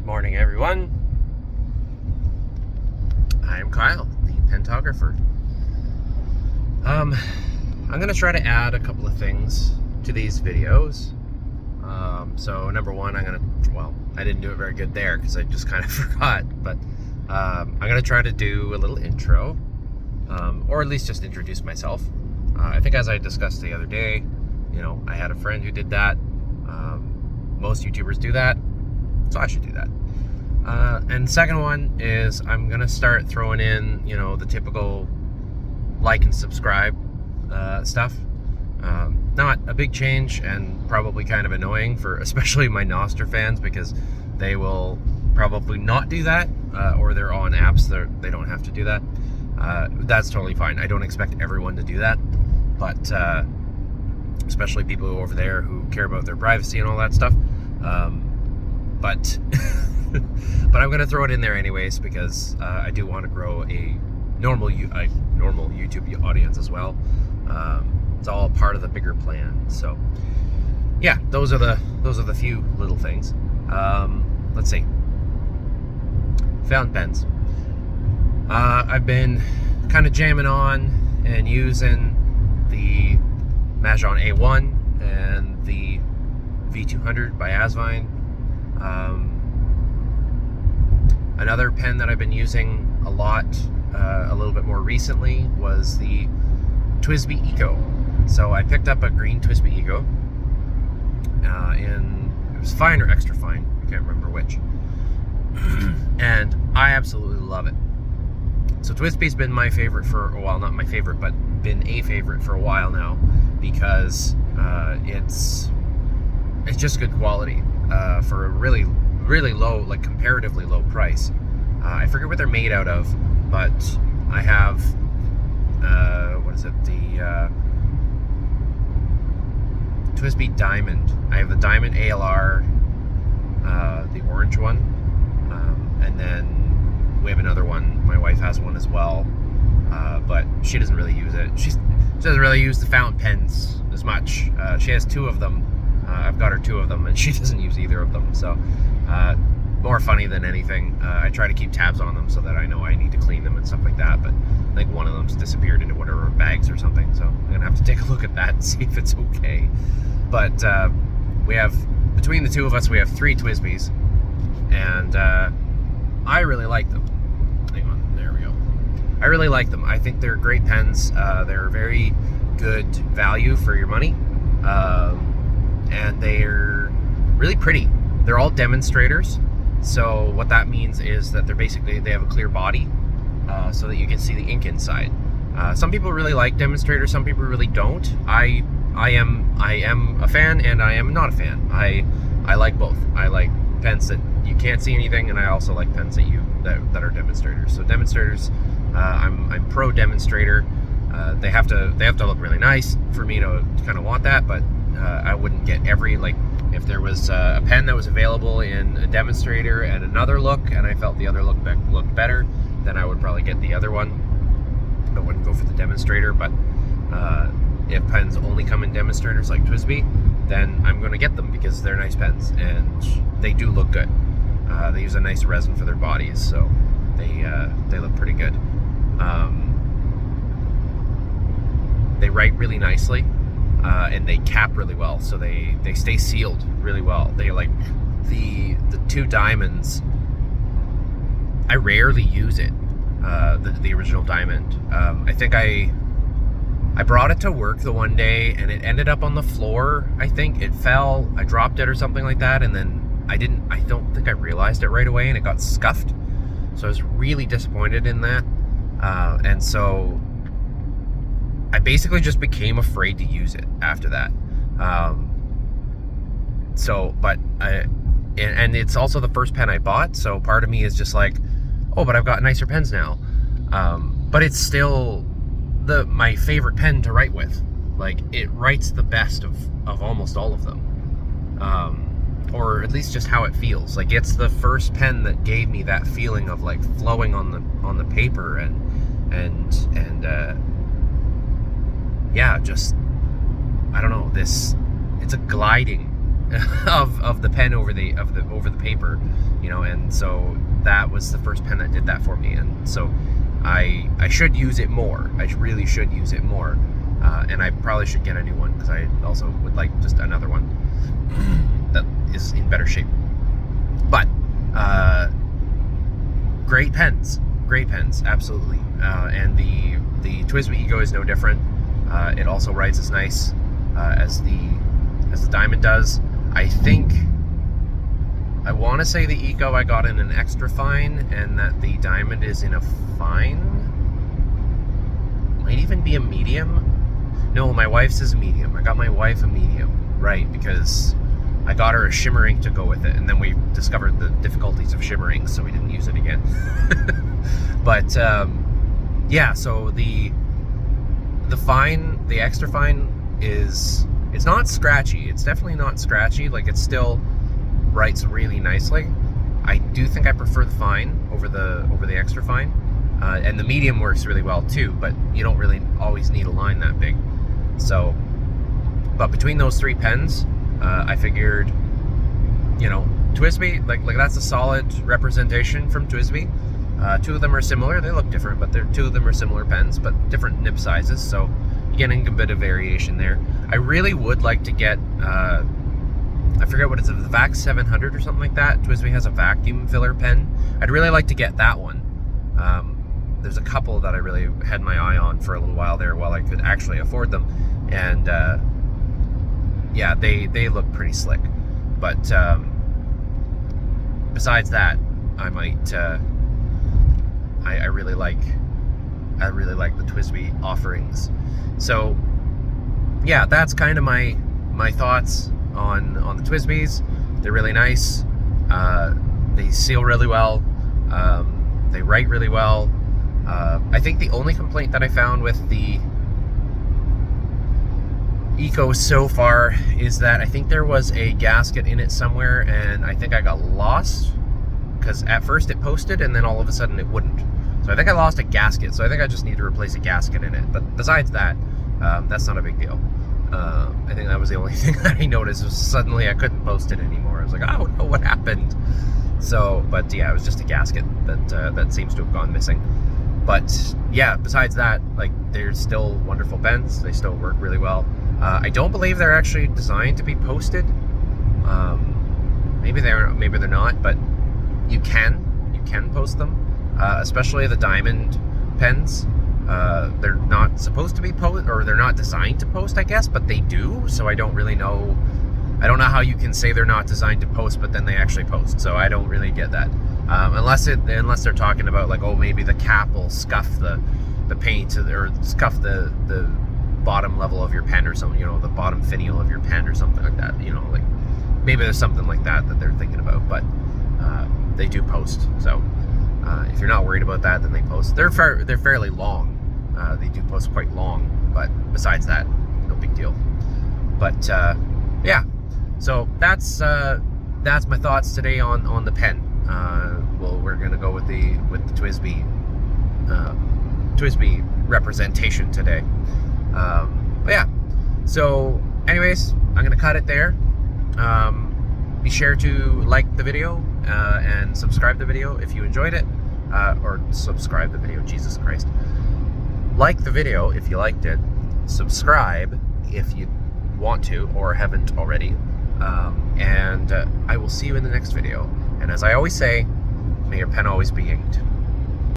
Good morning, everyone. I'm Kyle, the Pentographer. I'm going to try to add a couple of things to these videos. So number one, I didn't do it very good there because I just kind of forgot, but I'm going to try to do a little intro, or at least just introduce myself. I think as I discussed the other day, I had a friend who did that. Most YouTubers do that, so I should do that. And the second one is I'm going to start throwing in, the typical like and subscribe stuff. Not a big change and probably kind of annoying for especially my Noster fans, because they will probably not do that, or they're on apps that they don't have to do that. That's totally fine. I don't expect everyone to do that, but especially people over there who care about their privacy and all that stuff. But I'm going to throw it in there anyways, because I do want to grow a normal YouTube audience as well. It's all part of the bigger plan. So yeah, those are the few little things. Let's see. Fountain pens. I've been kind of jamming on and using the Majon A1 and the V200 by Asvine. Another pen that I've been using a lot, a little bit more recently, was the TWSBI Eco. So I picked up a green TWSBI Eco, it was fine or extra fine, I can't remember which, and I absolutely love it. So TWSBI's been my favorite for a while, not my favorite, but been a favorite for a while now, because it's just good quality for a really low, like comparatively low price. I forget what they're made out of, but I have the TWSBI Diamond. I have the Diamond ALR, the orange one, and then we have another one. My wife has one as well, but she doesn't really use it. She doesn't really use the fountain pens as much. She has two of them. I've got her two of them, and she doesn't use either of them. So more funny than anything. I try to keep tabs on them so that I know I need to clean them and stuff like that, but I think one of them's disappeared into one of her bags or something, so I'm gonna have to take a look at that and see if it's okay. But we have, between the two of us, we have 3 TWSBIs, and I really like them. Hang on, there we go. I really like them. I think they're great pens. They're very good value for your money, and they're really pretty. They're all demonstrators, so what that means is that they have a clear body, so that you can see the ink inside. Some people really like demonstrators, some people really don't. I am a fan, and I am not a fan. I like both. I like pens that you can't see anything, and I also like pens that are demonstrators. So demonstrators, I'm pro demonstrator. They have to look really nice for me to kind of want that, but I wouldn't get every, like, if there was a pen that was available in a demonstrator and another look, and I felt the other looked better, then I would probably get the other one. I wouldn't go for the demonstrator, but if pens only come in demonstrators like TWSBI, then I'm going to get them because they're nice pens and they do look good. They use a nice resin for their bodies, so they look pretty good. They write really nicely, and they cap really well, so they stay sealed really well. They, like, the 2 diamonds, I rarely use it, the original Diamond. I think I brought it to work the one day, and it ended up on the floor. I think it fell, I dropped it or something like that, and then I don't think I realized it right away, and it got scuffed. So I was really disappointed in that, and so I basically just became afraid to use it after that. And it's also the first pen I bought, so part of me is just like, oh, but I've got nicer pens now. But it's still my favorite pen to write with. Like, it writes the best of almost all of them. Or at least just how it feels. Like, it's the first pen that gave me that feeling of, like, flowing on the paper and yeah, just, I don't know, it's a gliding of the pen over the paper, you know, and so that was the first pen that did that for me, and so I should use it more. I really should use it more, and I probably should get a new one, because I also would like just another one that is in better shape. But great pens, absolutely. And the TWSBI Eco is no different. It also writes as nice as the Diamond does. I want to say the Eco I got in an extra fine, and that the Diamond is in a fine. Might even be a medium. No, my wife's is a medium. I got my wife a medium, right? Because I got her a shimmering to go with it, and then we discovered the difficulties of shimmering, so we didn't use it again. But yeah, so the fine, the extra fine it's not scratchy. It's definitely not scratchy. Like, it still writes really nicely. I do think I prefer the fine over the extra fine, and the medium works really well too. But you don't really always need a line that big. So, but between those three pens, I figured, you know, TWSBI, like that's a solid representation from TWSBI. Two of them are similar. They look different, but two of them are similar pens, but different nib sizes. So you're getting a bit of variation there. I really would like to get, I forget what it's, the VAC 700 or something like that. TWSBI has a vacuum filler pen. I'd really like to get that one. There's a couple that I really had my eye on for a little while there, while I could actually afford them. And yeah, they look pretty slick. But besides that, I might, I really like the TWSBI offerings. So yeah, that's kind of my thoughts on the TWSBIs. They're really nice. They seal really well. They write really well. I think the only complaint that I found with the Eco so far is that I think there was a gasket in it somewhere, and I think I got lost, because at first it posted and then all of a sudden it wouldn't. So I think I lost a gasket, so I think I just need to replace a gasket in it. But besides that, that's not a big deal. I think that was the only thing that I noticed, was suddenly I couldn't post it anymore. I was like, oh no, what happened? So, but yeah, it was just a gasket that seems to have gone missing. But yeah, besides that, like, they're still wonderful pens. They still work really well. I don't believe they're actually designed to be posted. Maybe they're not, but you can post them, especially the Diamond pens. They're not supposed to be or they're not designed to post, I guess, but they do. So I don't really know. I don't know how you can say they're not designed to post, but then they actually post. So I don't really get that. Unless they're talking about, like, oh, maybe the cap will scuff the paint, or scuff the bottom level of your pen or something, you know, the bottom finial of your pen or something like that, you know, like maybe there's something like that they're thinking about. But they do post. So if you're not worried about that, then they post. They're fairly long. They do post quite long, but besides that, no big deal. But yeah, so that's my thoughts today on the pen. Well, we're gonna go with the TWSBI representation today. But yeah, so anyways, I'm gonna cut it there. Be sure to like the video and subscribe the video if you enjoyed it, or subscribe the video, Jesus Christ. Like the video if you liked it, subscribe if you want to or haven't already, and I will see you in the next video. And as I always say, may your pen always be inked.